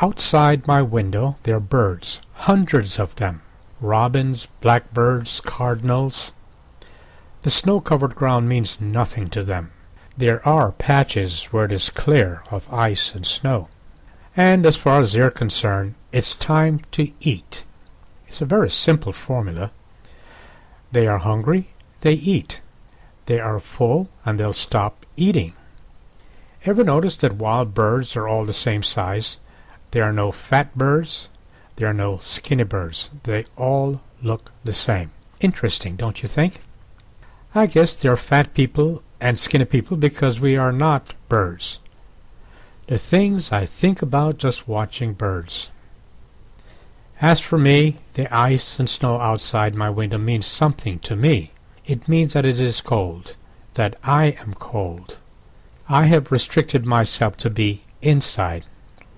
Outside my window there are birds, hundreds of them, robins, blackbirds, cardinals. The snow-covered ground means nothing to them. There are patches where it is clear of ice and snow. And as far as they're concerned, it's time to eat. It's a very simple formula. They are hungry, they eat. They are full, and they'll stop eating. Ever notice that wild birds are all the same size? There are no fat birds. There are no skinny birds. They all look the same. Interesting, don't you think? I guess there are fat people and skinny people because we are not birds. The things I think about just watching birds. As for me, the ice and snow outside my window means something to me. It means that it is cold, that I am cold. I have restricted myself to be inside.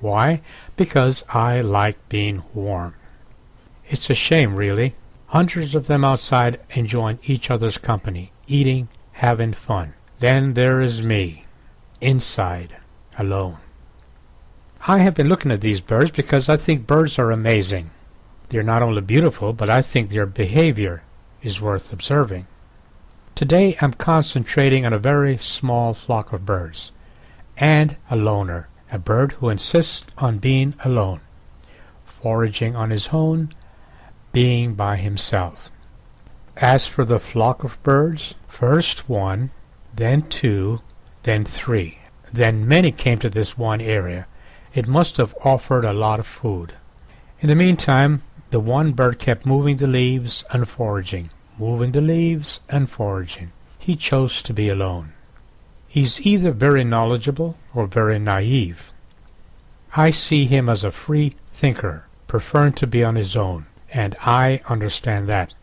Why? Because I like being warm. It's a shame, really. Hundreds of them outside enjoying each other's company, eating, having fun. Then there is me, inside, alone. I have been looking at these birds because I think birds are amazing. They're not only beautiful, but I think their behavior is worth observing. Today I'm concentrating on a very small flock of birds, and a loner, a bird who insists on being alone, foraging on his own, being by himself. As for the flock of birds, first one, then two, then three. Then many came to this one area. It must have offered a lot of food. In the meantime, the one bird kept moving the leaves and foraging, moving the leaves and foraging. He chose to be alone. He's either very knowledgeable or very naive. I see him as a free thinker, preferring to be on his own, and I understand that.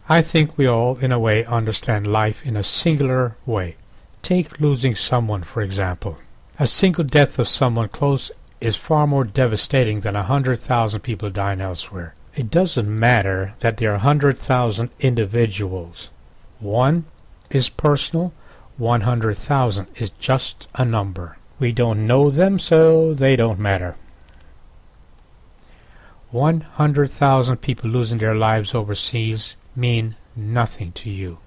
I think we all, in a way, understand life in a singular way. Take losing someone, for example. A single death of someone close is far more devastating than 100,000 people dying elsewhere. It doesn't matter that there are 100,000 individuals. One is personal, 100,000 is just a number. We don't know them, so they don't matter. 100,000 people losing their lives overseas mean nothing to you.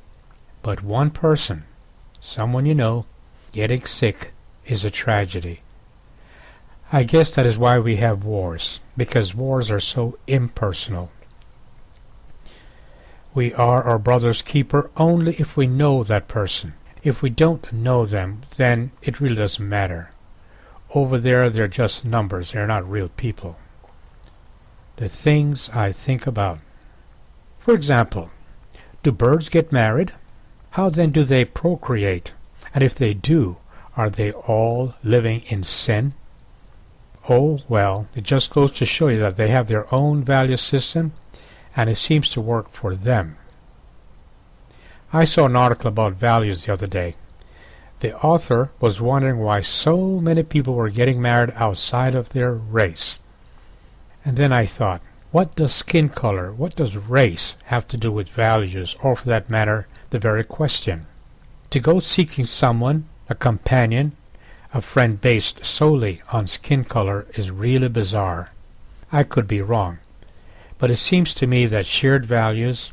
But one person, someone you know, getting sick is a tragedy. I guess that is why we have wars, because wars are so impersonal. We are our brother's keeper only if we know that person. If we don't know them, then it really doesn't matter. Over there, they're just numbers. They're not real people. The things I think about. For example, do birds get married? How then do they procreate? And if they do, are they all living in sin? Oh, well, it just goes to show you that they have their own value system, and it seems to work for them. I saw an article about values the other day. The author was wondering why so many people were getting married outside of their race. And then I thought, what does skin color, what does race have to do with values, or for that matter, the very question? To go seeking someone, a companion, a friend based solely on skin color is really bizarre. I could be wrong, but it seems to me that shared values,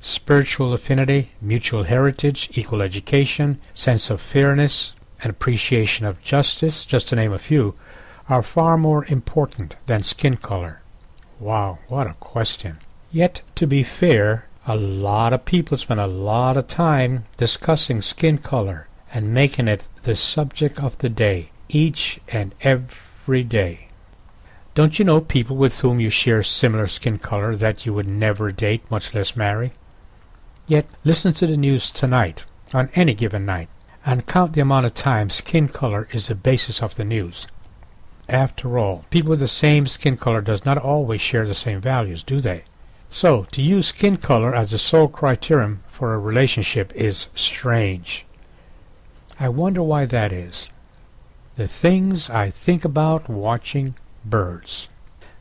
spiritual affinity, mutual heritage, equal education, sense of fairness, and appreciation of justice, just to name a few, are far more important than skin color. Wow, what a question. Yet, to be fair, a lot of people spend a lot of time discussing skin color and making it the subject of the day, each and every day. Don't you know people with whom you share similar skin color that you would never date, much less marry? Yet listen to the news tonight, on any given night, and count the amount of time skin color is the basis of the news. After all, people with the same skin color does not always share the same values, do they? So, to use skin color as the sole criterion for a relationship is strange. I wonder why that is. The things I think about watching birds.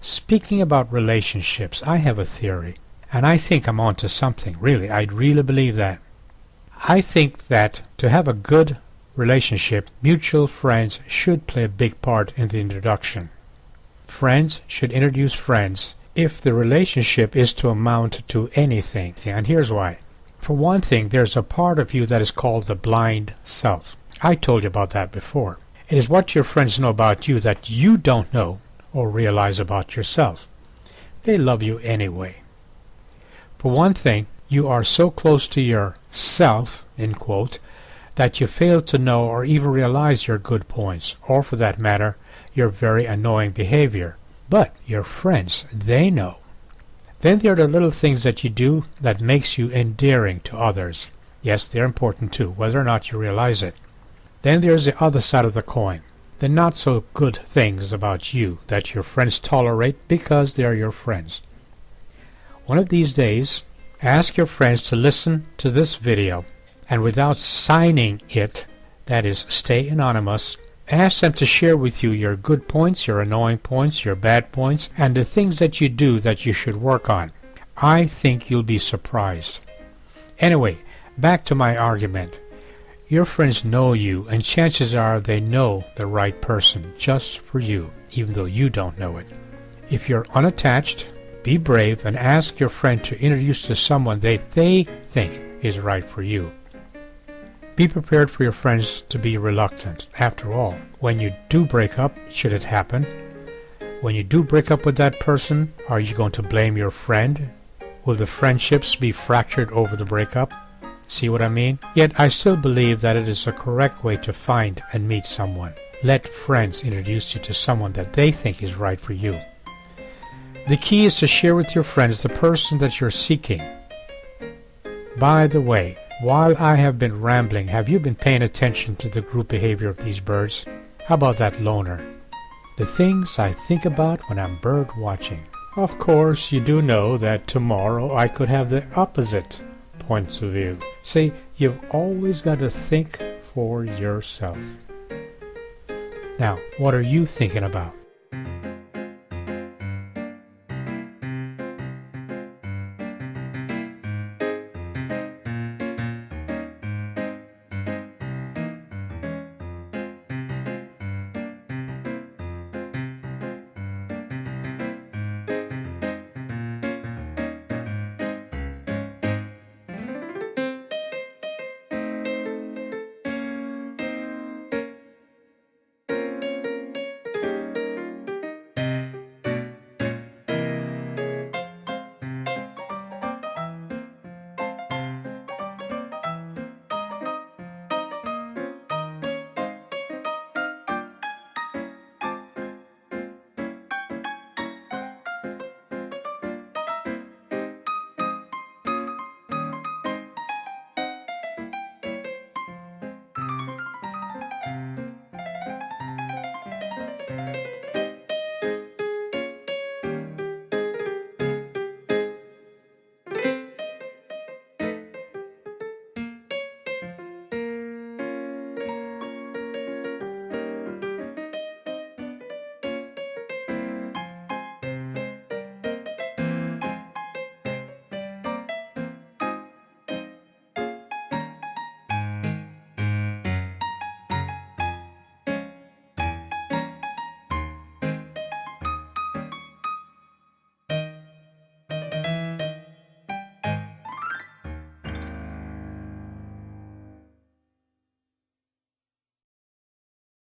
Speaking about relationships, I have a theory, and I think I'm onto something, really. I really believe that. I think that to have a good relationship, mutual friends should play a big part in the introduction. Friends should introduce friends if the relationship is to amount to anything. And here's why. For one thing, there's a part of you that is called the blind self. I told you about that before. It is what your friends know about you that you don't know or realize about yourself. They love you anyway. For one thing, you are so close to yourself, in quote, that you fail to know or even realize your good points, or for that matter, your very annoying behavior. But your friends, they know. Then there are the little things that you do that makes you endearing to others. Yes, they're important too, whether or not you realize it. Then there's the other side of the coin, the not so good things about you that your friends tolerate because they are your friends. One of these days, ask your friends to listen to this video, and without signing it, that is, stay anonymous, ask them to share with you your good points, your annoying points, your bad points, and the things that you do that you should work on. I think you'll be surprised. Anyway, back to my argument. Your friends know you, and chances are they know the right person just for you, even though you don't know it. If you're unattached, be brave and ask your friend to introduce to someone they think is right for you. Be prepared for your friends to be reluctant. After all, when you do break up, should it happen, when you do break up with that person, are you going to blame your friend? Will the friendships be fractured over the breakup? See what I mean? Yet I still believe that it is a correct way to find and meet someone. Let friends introduce you to someone that they think is right for you. The key is to share with your friends the person that you're seeking. By the way, while I have been rambling, have you been paying attention to the group behavior of these birds? How about that loner? The things I think about when I'm bird watching. Of course, you do know that tomorrow I could have the opposite points of view. See, you've always got to think for yourself. Now, what are you thinking about?